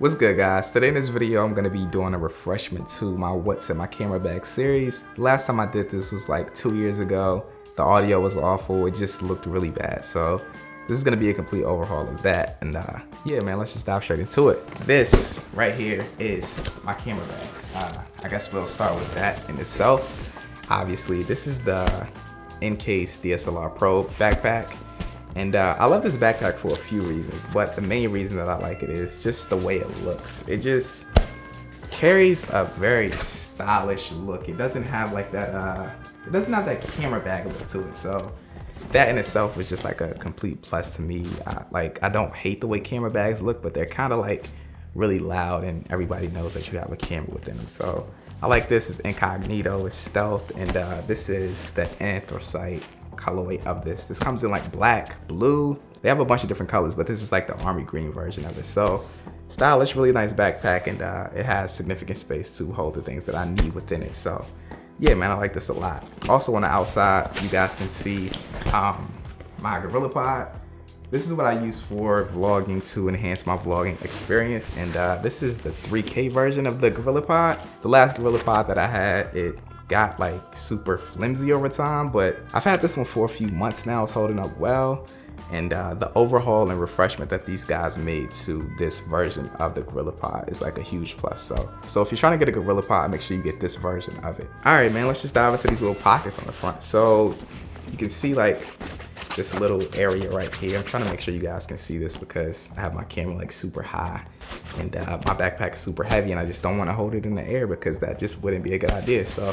What's good, guys? Today in this video I'm going to be doing a refreshment to my What's in My Camera Bag series. The last time I did this was like 2 years ago. The audio was awful, it just looked really bad. So this is going to be a complete overhaul of that. And yeah, man, let's just dive straight into it. This right here is my camera bag. I guess we'll start with that in itself. Obviously, this is the In-Case DSLR Pro backpack. And I love this backpack for a few reasons, but the main reason that I like it is just the way it looks. It just carries a very stylish look. It doesn't have like that, it doesn't have that camera bag look to it. So that in itself was just like a complete plus to me. I don't hate the way camera bags look, but they're kind of like really loud and everybody knows that you have a camera within them. So I like this. It's incognito, it's stealth, and this is the anthracite colorway of this. This comes in like black, blue. They have a bunch of different colors, but this is like the army green version of it. So stylish, really nice backpack, and it has significant space to hold the things that I need within it. So yeah, man, I like this a lot. Also on the outside, you guys can see my GorillaPod. This is what I use for vlogging to enhance my vlogging experience. And this is the 3K version of the GorillaPod. The last GorillaPod that I had, it got like super flimsy over time, but I've had this one for a few months now. It's holding up well. And the overhaul and refreshment that these guys made to this version of the GorillaPod is like a huge plus. So if you're trying to get a GorillaPod, make sure you get this version of it. All right, man, let's just dive into these little pockets on the front. So you can see like this little area right here. I'm trying to make sure you guys can see this because I have my camera like super high and my backpack is super heavy and I just don't want to hold it in the air because that just wouldn't be a good idea. So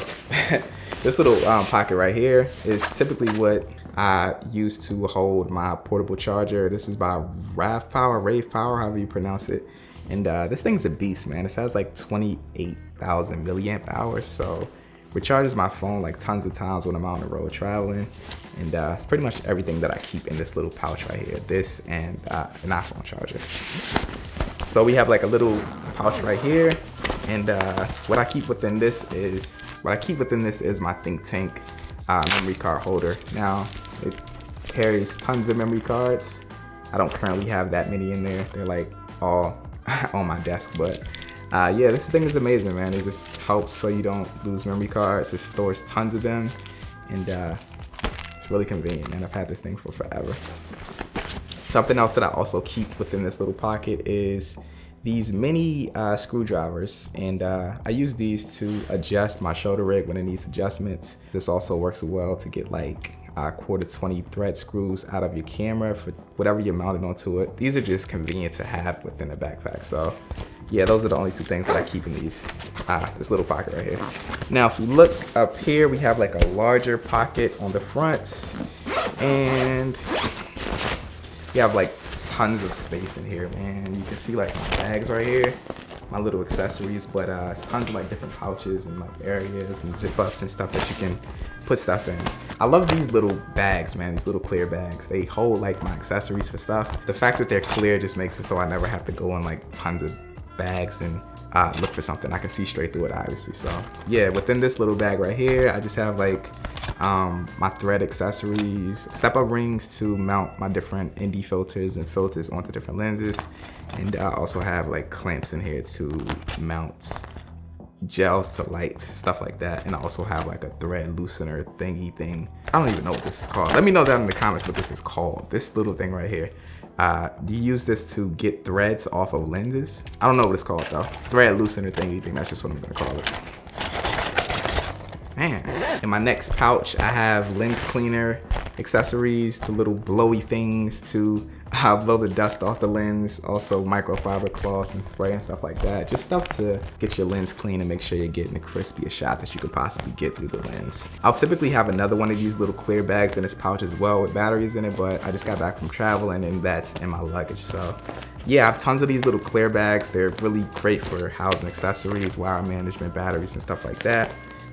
this little pocket right here is typically what I use to hold my portable charger. This is by Rave Power, however you pronounce it. And this thing's a beast, man. It has like 28,000 milliamp hours. So recharges my phone like tons of times when I'm out on the road traveling. And it's pretty much everything that I keep in this little pouch right here. This and an iPhone charger. So we have like a little pouch right here. And what I keep within this is my Think Tank memory card holder. Now it carries tons of memory cards. I don't currently have that many in there. They're like all on my desk, but yeah, this thing is amazing, man. It just helps so you don't lose memory cards. It stores tons of them, and it's really convenient, man. I've had this thing for forever. Something else that I also keep within this little pocket is these mini screwdrivers, and I use these to adjust my shoulder rig when it needs adjustments. This also works well to get like quarter 20 thread screws out of your camera for whatever you're mounted onto it. These are just convenient to have within a backpack. So yeah, those are the only two things that I keep in these this little pocket right here. Now, if you look up here, we have like a larger pocket on the front, and we have like tons of space in here, man. You can see like my bags right here, my little accessories, but it's tons of like different pouches and like areas and zip ups and stuff that you can put stuff in. I love these little bags, man, these little clear bags. They hold like my accessories for stuff. The fact that they're clear just makes it so I never have to go in like tons of bags and look for something. I can see straight through it, obviously. So yeah, within this little bag right here, I just have like my thread accessories, step-up rings to mount my different ND filters and filters onto different lenses, and I also have like clamps in here to mount gels to lights, stuff like that. And I also have like a thread loosener thingy thing. I don't even know what this is called. Let me know down in the comments what this is called. This little thing right here. You use this to get threads off of lenses. I don't know what it's called though. Thread loosener thingy thing, that's just what I'm gonna call it. Man, in my next pouch, I have lens cleaner accessories, the little blowy things to blow the dust off the lens, also microfiber cloths and spray and stuff like that. Just stuff to get your lens clean and make sure you're getting the crispiest shot that you could possibly get through the lens. I'll typically have another one of these little clear bags in this pouch as well with batteries in it, but I just got back from traveling and that's in my luggage. So yeah, I have tons of these little clear bags. They're really great for housing accessories, wire management, batteries and stuff like that.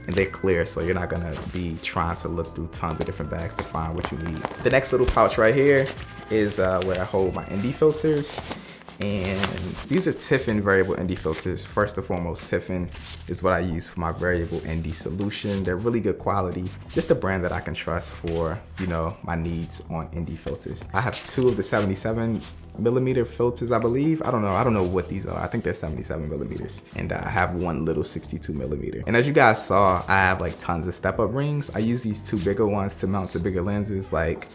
And they're clear, so you're not gonna be trying to look through tons of different bags to find what you need. The next little pouch right here is where I hold my ND filters. And these are Tiffin variable ND filters. First and foremost, Tiffin is what I use for my variable ND solution. They're really good quality, just a brand that I can trust for, you know, my needs on ND filters. I have two of the 77 millimeter filters, I believe. I don't know what these are. I think they're 77 millimeters. And I have one little 62 millimeter. And as you guys saw, I have like tons of step-up rings. I use these two bigger ones to mount to bigger lenses, like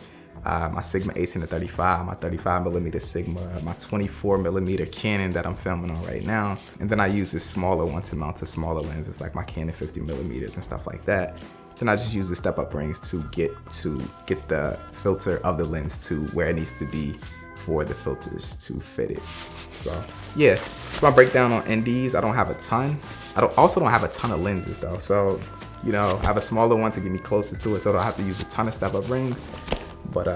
my Sigma 18 to 35, my 35 millimeter Sigma, my 24 millimeter Canon that I'm filming on right now. And then I use this smaller one to mount to smaller lenses, like my Canon 50 millimeters and stuff like that. Then I just use the step-up rings to get the filter of the lens to where it needs to be for the filters to fit it. So yeah, that's my breakdown on NDs. I don't have a ton. Also don't have a ton of lenses though. So, you know, I have a smaller one to get me closer to it, so I don't have to use a ton of step-up rings. But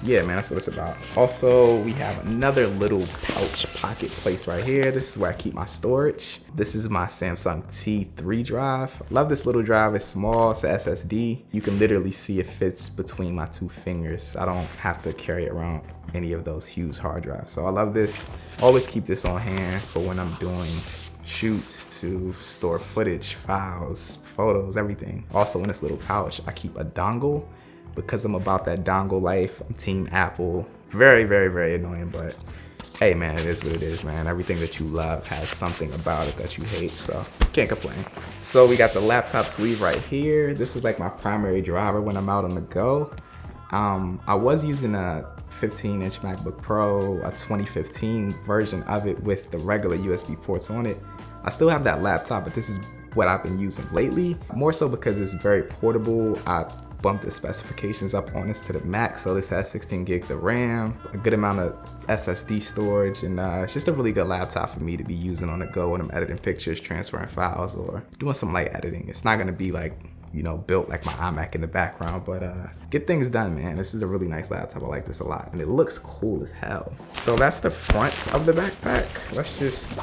yeah, man, that's what it's about. Also, we have another little pouch pocket place right here. This is where I keep my storage. This is my Samsung T3 drive. Love this little drive. It's small, it's a SSD. You can literally see it fits between my two fingers. I don't have to carry around any of those huge hard drives. So I love this. Always keep this on hand for when I'm doing shoots, to store footage, files, photos, everything. Also in this little pouch, I keep a dongle because I'm about that dongle life. I'm team Apple. Very, very, very annoying, but hey man, it is what it is, man. Everything that you love has something about it that you hate, so can't complain. So we got the laptop sleeve right here. This is like my primary driver when I'm out on the go. I was using a 15-inch MacBook Pro, a 2015 version of it with the regular USB ports on it. I still have that laptop, but this is what I've been using lately. More so because it's very portable. I bumped the specifications up on this to the max. So this has 16 gigs of RAM, a good amount of SSD storage, and it's just a really good laptop for me to be using on the go when I'm editing pictures, transferring files, or doing some light editing. It's not gonna be like, you know, built like my iMac in the background, but get things done, man. This is a really nice laptop. I like this a lot, and it looks cool as hell. So that's the front of the backpack. Let's just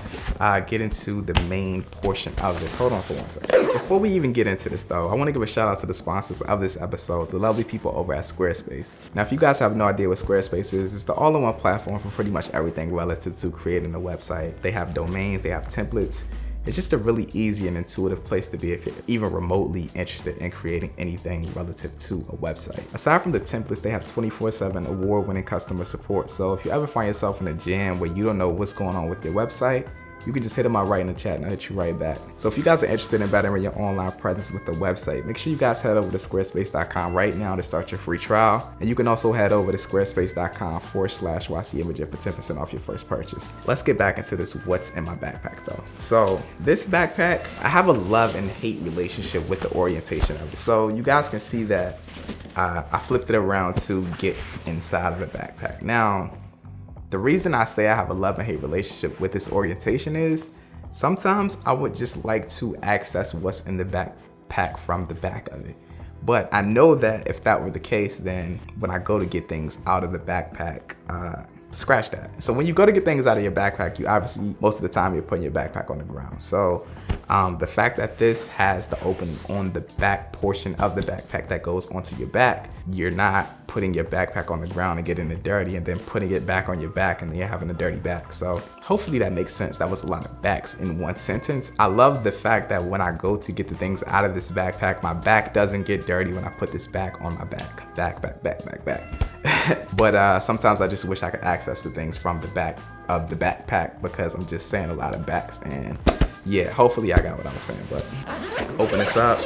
get into the main portion of this. Hold on for 1 second. Before we even get into this though, I wanna give a shout out to the sponsors of this episode, the lovely people over at Squarespace. Now, if you guys have no idea what Squarespace is, it's the all-in-one platform for pretty much everything relative to creating a website. They have domains, they have templates. It's just a really easy and intuitive place to be if you're even remotely interested in creating anything relative to a website. Aside from the templates, they have 24/7 award-winning customer support. So if you ever find yourself in a jam where you don't know what's going on with your website, you can just hit them out right in the chat and I'll hit you right back. So if you guys are interested in bettering your online presence with the website, make sure you guys head over to squarespace.com right now to start your free trial. And you can also head over to squarespace.com/YCImaging for 10% off your first purchase. Let's get back into this what's in my backpack though. So this backpack, I have a love and hate relationship with the orientation of it. So you guys can see that I flipped it around to get inside of the backpack. Now, the reason I say I have a love and hate relationship with this orientation is sometimes I would just like to access what's in the backpack from the back of it. But I know that if that were the case, then when I go to get things out of the backpack, scratch that. So when you go to get things out of your backpack, you obviously, most of the time you're putting your backpack on the ground. So the fact that this has the opening on the back portion of the backpack that goes onto your back, you're not putting your backpack on the ground and getting it dirty and then putting it back on your back and then you're having a dirty back. So hopefully that makes sense. That was a lot of backs in one sentence. I love the fact that when I go to get the things out of this backpack, my back doesn't get dirty when I put this back on my back. Back. But sometimes I just wish I could access the things from the back of the backpack because I'm just saying a lot of backs, and yeah, hopefully I got what I was saying. But open this up.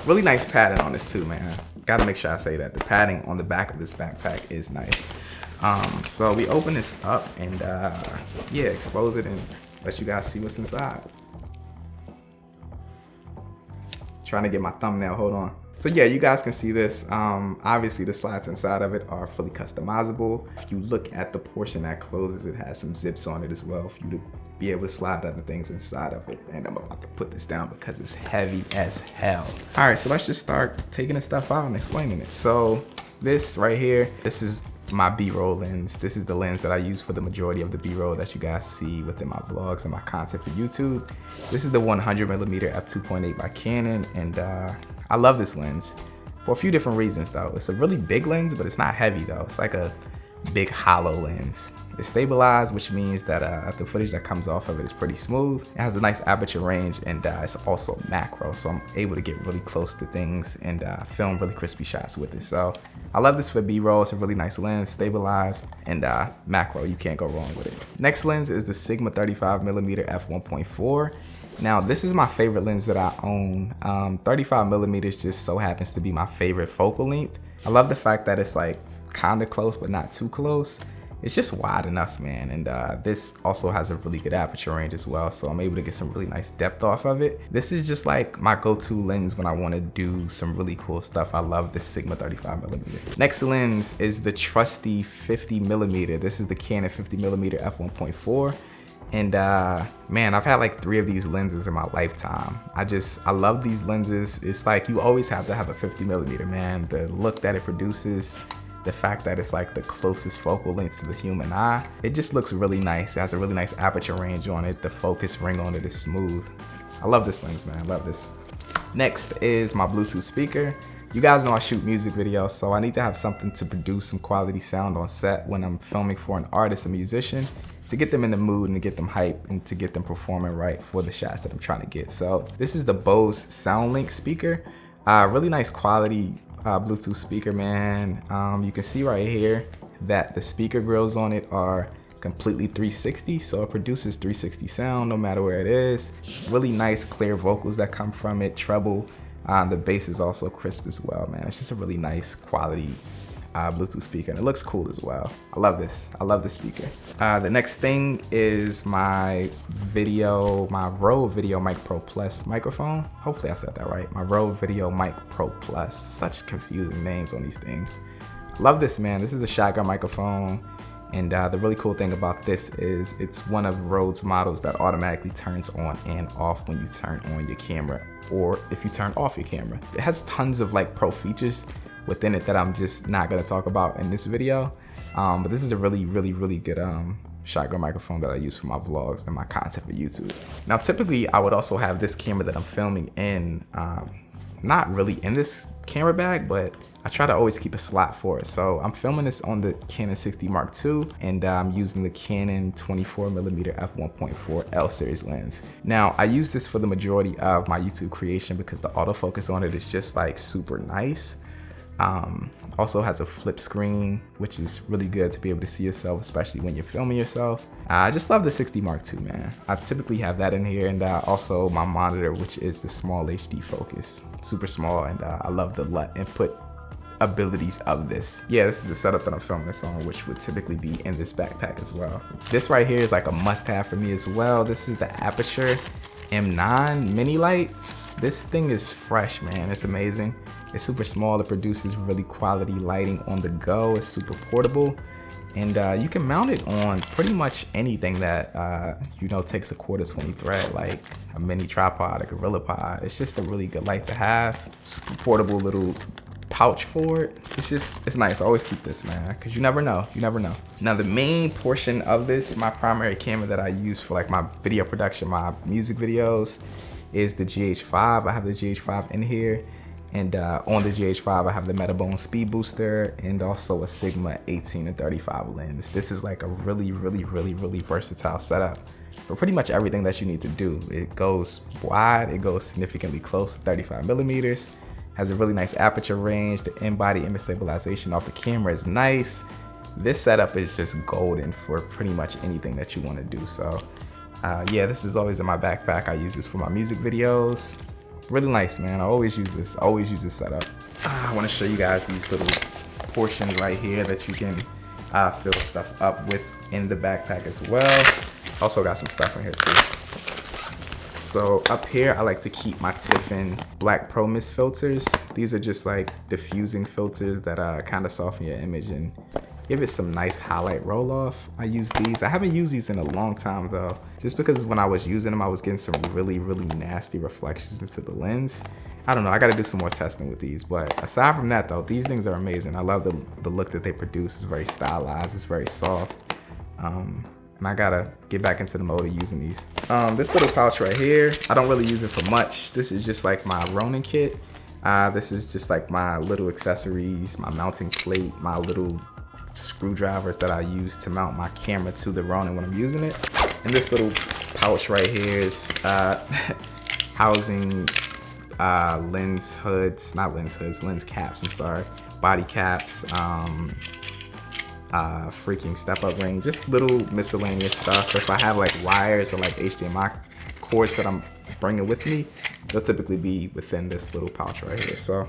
Really nice padding on this too, man. Gotta make sure I say that. The padding on the back of this backpack is nice. So we open this up and yeah, expose it and let you guys see what's inside. Trying to get my thumbnail, hold on. So yeah, you guys can see this. Obviously the slides inside of it are fully customizable. If you look at the portion that closes, it has some zips on it as well for you to be able to slide other things inside of it. And I'm about to put this down because it's heavy as hell. All right, so let's just start taking the stuff out and explaining it. So this right here, this is my B-roll lens. This is the lens that I use for the majority of the B-roll that you guys see within my vlogs and my content for YouTube. This is the 100mm f2.8 by Canon, and I love this lens for a few different reasons though. It's a really big lens, but it's not heavy though. It's like a big hollow lens. It's stabilized, which means that the footage that comes off of it is pretty smooth. It has a nice aperture range, and it's also macro, so I'm able to get really close to things and film really crispy shots with it. So I love this for B-roll. It's a really nice lens, stabilized, and macro, you can't go wrong with it. Next lens is the Sigma 35mm f1.4. Now, this is my favorite lens that I own. 35mm just so happens to be my favorite focal length. I love the fact that it's like kind of close, but not too close. It's just wide enough, man. And this also has a really good aperture range as well. So I'm able to get some really nice depth off of it. This is just like my go-to lens when I want to do some really cool stuff. I love this Sigma 35mm. Next lens is the trusty 50mm. This is the Canon 50mm f1.4. And man, I've had like 3 of these lenses in my lifetime. I love these lenses. It's like you always have to have a 50mm, man. The look that it produces, the fact that it's like the closest focal length to the human eye, it just looks really nice. It has a really nice aperture range on it. The focus ring on it is smooth. I love this lens, man, I love this. Next is my Bluetooth speaker. You guys know I shoot music videos, so I need to have something to produce some quality sound on set when I'm filming for an artist, a musician, to get them in the mood and to get them hype and to get them performing right for the shots that I'm trying to get. So this is the Bose SoundLink speaker. Really nice quality Bluetooth speaker, man. You can see right here that the speaker grills on it are completely 360, so it produces 360 sound no matter where it is. Really nice clear vocals that come from it, treble. The bass is also crisp as well, man. It's just a really nice quality Bluetooth speaker, and it looks cool as well. I love this. I love this speaker. The next thing is my Rode Video Mic Pro Plus microphone. Hopefully I said that right. My Rode Video Mic Pro Plus. Such confusing names on these things. Love this, man. This is a shotgun microphone. And the really cool thing about this is it's one of Rode's models that automatically turns on and off when you turn on your camera or if you turn off your camera. It has tons of like pro features within it that I'm just not gonna talk about in this video. But this is a really good shotgun microphone that I use for my vlogs and my content for YouTube. Now, typically I would also have this camera that I'm filming in, not really in this camera bag, but I try to always keep a slot for it. So I'm filming this on the Canon 60 Mark II, and I'm using the Canon 24mm f1.4 L series lens. Now, I use this for the majority of my YouTube creation because the autofocus on it is just like super nice. Also has a flip screen, which is really good to be able to see yourself, especially when you're filming yourself. I just love the 60 Mark II, man. I typically have that in here, and also my monitor, which is the small HD focus, super small, and I love the LUT input abilities of this. Yeah, this is the setup that I'm filming this on, which would typically be in this backpack as well. This right here is like a must-have for me as well. This is the Aperture M9 mini light. This thing is fresh, man. It's amazing. It's super small. It produces really quality lighting on the go. It's super portable, and you can mount it on pretty much anything that you know takes a 1/4-20 thread, like a mini tripod, a Gorilla Pod. It's just a really good light to have. Super portable little pouch for it. It's nice. I always keep this, man, because you never know. You never know. Now, the main portion of this, my primary camera that I use for like my video production, my music videos, is the GH5. I have the GH5 in here. And on the GH5, I have the Metabone Speed Booster and also a Sigma 18-35 lens. This is like a really versatile setup for pretty much everything that you need to do. It goes wide, it goes significantly close to 35mm, has a really nice aperture range. The in-body image stabilization off the camera is nice. This setup is just golden for pretty much anything that you want to do. So yeah, this is always in my backpack. I use this for my music videos. Really nice, man. I always use this setup. I want to show you guys these little portions right here that you can fill stuff up with in the backpack as well. Also got some stuff in here too. So up here, I like to keep my Tiffin Black Pro Mist filters. These are just like diffusing filters that kind of soften your image and give it some nice highlight roll off. I use these. I haven't used these in a long time though, just because when I was using them, I was getting some really nasty reflections into the lens. I don't know, I gotta do some more testing with these, but aside from that though, these things are amazing. I love the look that they produce. It's very stylized, it's very soft. And I gotta get back into the mode of using these. This little pouch right here, I don't really use it for much. This is just like my Ronin kit. This is just like my little accessories, my mounting plate, my little screwdrivers that I use to mount my camera to the Ronin when I'm using it. And this little pouch right here is housing lens caps, I'm sorry. body caps, freaking step-up ring, just little miscellaneous stuff. If I have like wires or like HDMI cords that I'm bringing with me, they'll typically be within this little pouch right here. So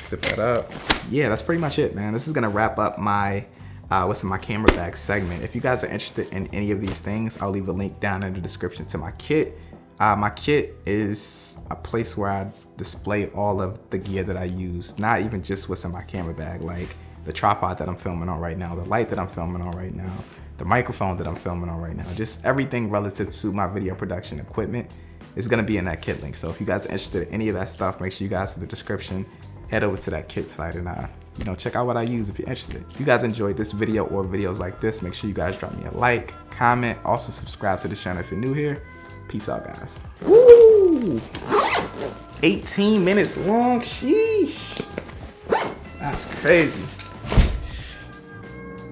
zip that up. Yeah, that's pretty much it, man. This is gonna wrap up my what's in my camera bag segment. If you guys are interested in any of these things, I'll leave a link down in the description to my kit. My kit is a place where I display all of the gear that I use, not even just what's in my camera bag, like the tripod that I'm filming on right now, the light that I'm filming on right now, the microphone that I'm filming on right now, just everything relative to my video production equipment is gonna be in that kit link. So if you guys are interested in any of that stuff, make sure you guys in the description, head over to that kit site and you know, check out what I use if you're interested. If you guys enjoyed this video or videos like this, make sure you guys drop me a like, comment, also subscribe to the channel if you're new here. Peace out, guys. Woo! 18 minutes long, sheesh. That's crazy.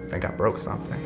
I think I broke something.